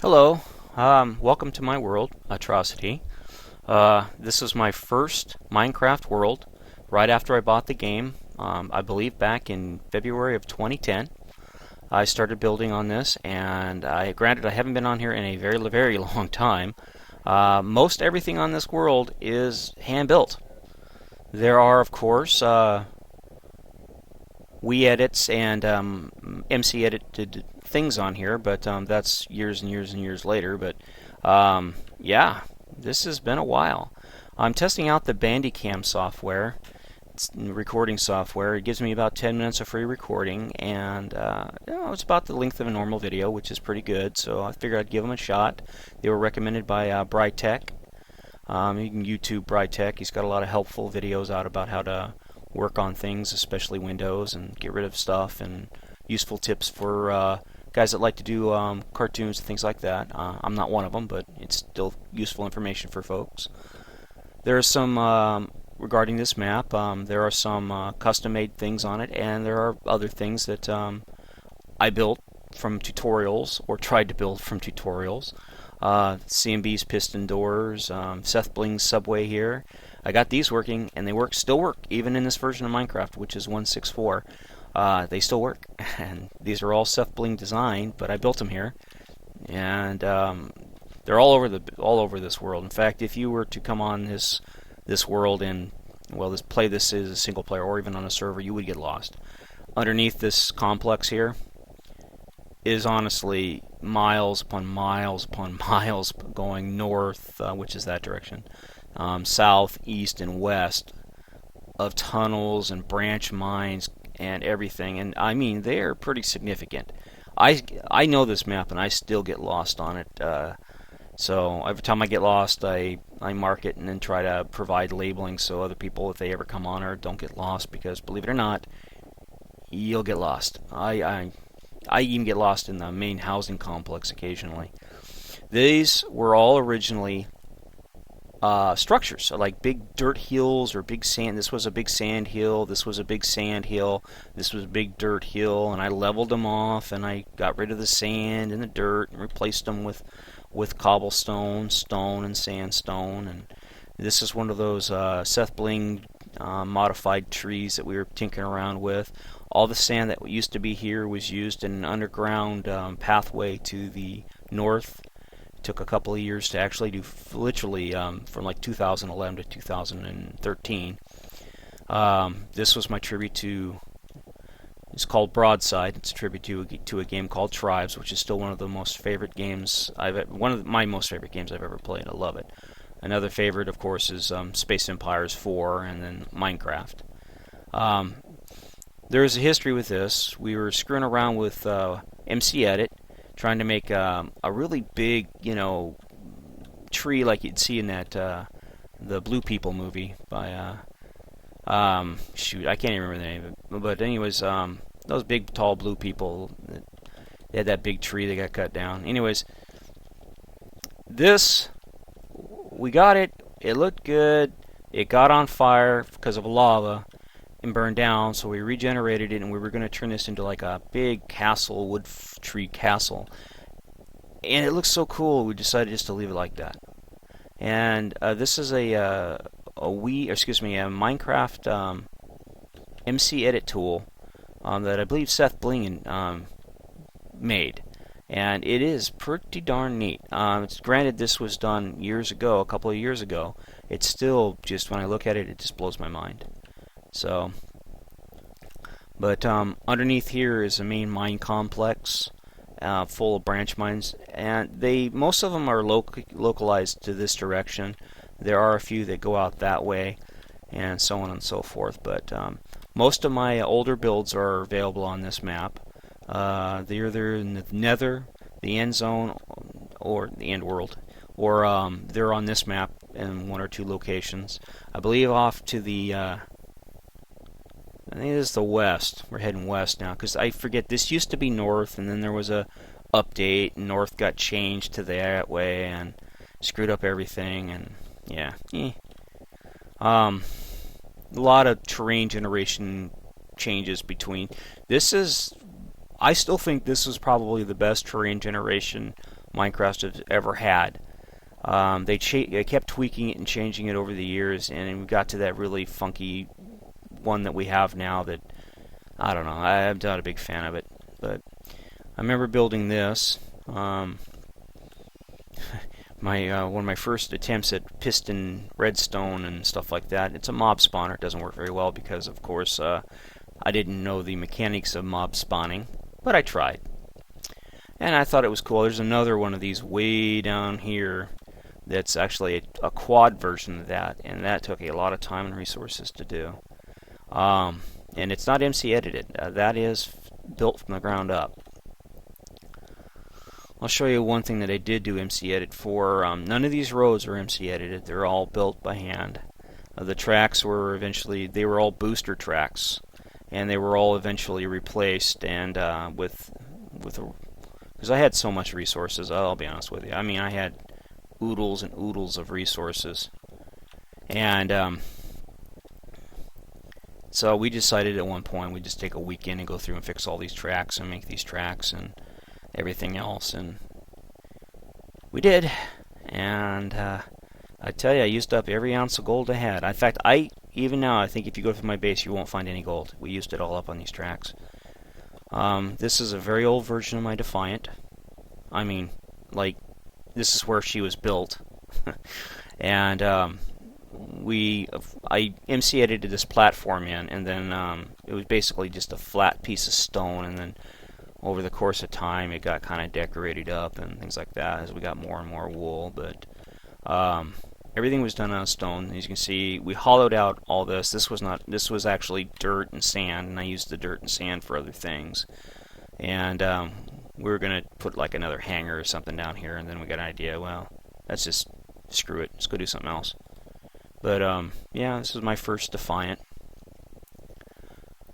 Hello, welcome to my world, Atrocity. This is my first Minecraft world right after I bought the game, I believe back in February of 2010. I started building on this, and granted, I haven't been on here in a very, very long time. Most everything on this world is hand-built. There are, of course, Wii edits and MC edited things on here, but that's years and years and years later. But yeah, this has been a while. I'm testing out the Bandicam software. It's recording software. It gives me about 10 minutes of free recording, and it's about the length of a normal video, which is pretty good. So I figured I'd give them a shot. They were recommended by Brytech. You can YouTube Brytech. He's got a lot of helpful videos out about how to work on things, especially Windows, and get rid of stuff, and useful tips for guys that like to do cartoons and things like that. I'm not one of them, but it's still useful information for folks. There are some, regarding this map, there are some custom-made things on it, and there are other things that I built from tutorials, or tried to build from tutorials. CMB's piston doors, Seth Bling's subway here. I got these working, and they still work, even in this version of Minecraft, which is 1.6.4. They still work, and these are all Seth Bling designed, but I built them here, and they're all over this world. In fact, if you were to come on this world and play this as a single player or even on a server, you would get lost. Underneath this complex here is honestly miles upon miles upon miles going north, which is that direction, south, east, and west of tunnels and branch mines and everything. And I mean, they're pretty significant. I know this map, and I still get lost on it. So every time I get lost, I mark it and then try to provide labeling so other people, if they ever come on her, don't get lost, because believe it or not, you'll get lost. I even get lost in the main housing complex occasionally. These were all originally structures, so like big dirt hills or big sand. This was a big sand hill. This was a big sand hill. This was a big dirt hill, and I leveled them off, and I got rid of the sand and the dirt and replaced them with cobblestone, stone, and sandstone. And this is one of those Seth Bling modified trees that we were tinkering around with. All the sand that used to be here was used in an underground pathway to the north. It took a couple of years to actually do, literally from like 2011 to 2013. This was my tribute to, it's called Broadside. It's a tribute to a game called Tribes, which is still one of the most favorite games one of my most favorite games I've ever played. I love it. Another favorite, of course, is Space Empires 4 and then Minecraft. There's a history with this. We were screwing around with MC Edit, trying to make a really big, tree like you'd see in that the Blue People movie by shoot, I can't even remember the name of it. But anyways, those big tall blue people, they had that big tree that got cut down. Anyways, this, we got it. It looked good. It got on fire because of lava and burned down, so we regenerated it, and we were going to turn this into like a big castle, wood tree castle. And it looks so cool, we decided just to leave it like that. And this is a Minecraft MC Edit tool that I believe Seth Bling made. And it is pretty darn neat. It's granted this was done years ago, a couple of years ago. It's still just, when I look at it, it just blows my mind. So, but underneath here is a main mine complex full of branch mines, and most of them are localized to this direction. There are a few that go out that way, and so on and so forth. But most of my older builds are available on this map. They're either in the Nether, the End Zone, or the End World, or they're on this map in one or two locations. I believe off to the I think this is the west. We're heading west now, because I forget, this used to be north, and then there was a update, and north got changed to that way, and screwed up everything, and yeah. A lot of terrain generation changes between. I still think this is probably the best terrain generation Minecraft has ever had. They kept tweaking it and changing it over the years, and we got to that really funky one that we have now that, I don't know, I'm not a big fan of it. But I remember building this. One of my first attempts at piston redstone and stuff like that. It's a mob spawner. It doesn't work very well because, of course, I didn't know the mechanics of mob spawning, but I tried. And I thought it was cool. There's another one of these way down here that's actually a quad version of that, and that took a lot of time and resources to do. And it's not MC edited. That is built from the ground up. I'll show you one thing that I did do MC edit for. None of these roads are MC edited. They're all built by hand. The tracks were they were all booster tracks, and they were all eventually replaced. And because I had so much resources, I'll be honest with you. I mean, I had oodles and oodles of resources, and so we decided at one point we'd just take a weekend and go through and fix all these tracks and make these tracks and everything else, and we did. And I tell you, I used up every ounce of gold I had. In fact, even now, I think if you go through my base, you won't find any gold. We used it all up on these tracks. This is a very old version of my Defiant. I mean, like, this is where she was built. And I MC edited this platform in, and then it was basically just a flat piece of stone, and then over the course of time it got kind of decorated up and things like that as we got more and more wool. But everything was done on stone. As you can see, we hollowed out all this. This was actually dirt and sand, and I used the dirt and sand for other things. And we were going to put like another hangar or something down here, and then we got an idea, well, let's just screw it. Let's go do something else. But yeah, this was my first Defiant.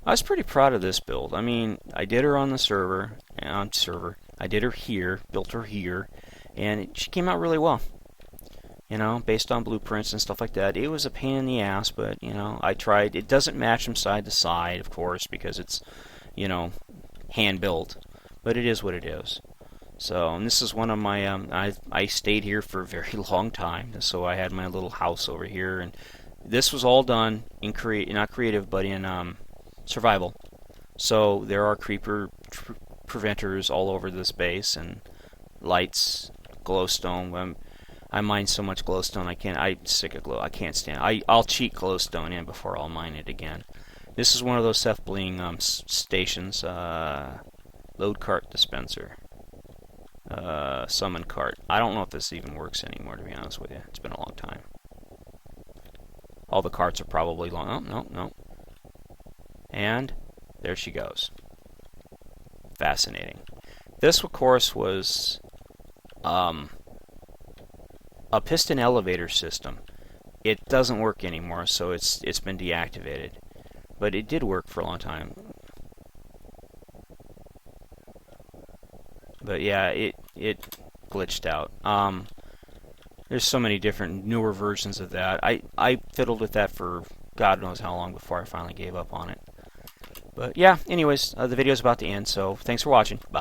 I was pretty proud of this build. I mean, I did her on the server. I did her here, built her here, and she came out really well. You know, based on blueprints and stuff like that. It was a pain in the ass, but, you know, I tried. It doesn't match from side to side, of course, because it's, you know, hand-built. But it is what it is. So, and this is one of my, I stayed here for a very long time. So I had my little house over here, and this was all done in not creative, but in survival. So there are creeper preventers all over this base, and lights, glowstone. I mine so much glowstone I'm sick of glow. I can't stand it. I'll cheat glowstone in before I'll mine it again. This is one of those self-bling stations. Load cart dispenser. Summon cart. I don't know if this even works anymore, to be honest with you. It's been a long time. All the carts are probably long. Oh, no. And there she goes. Fascinating. This, of course, was a piston elevator system. It doesn't work anymore, so it's been deactivated. But it did work for a long time. But yeah, it glitched out. There's so many different newer versions of that. I fiddled with that for God knows how long before I finally gave up on it. But yeah, anyways, the video's about to end, so thanks for watching. Bye.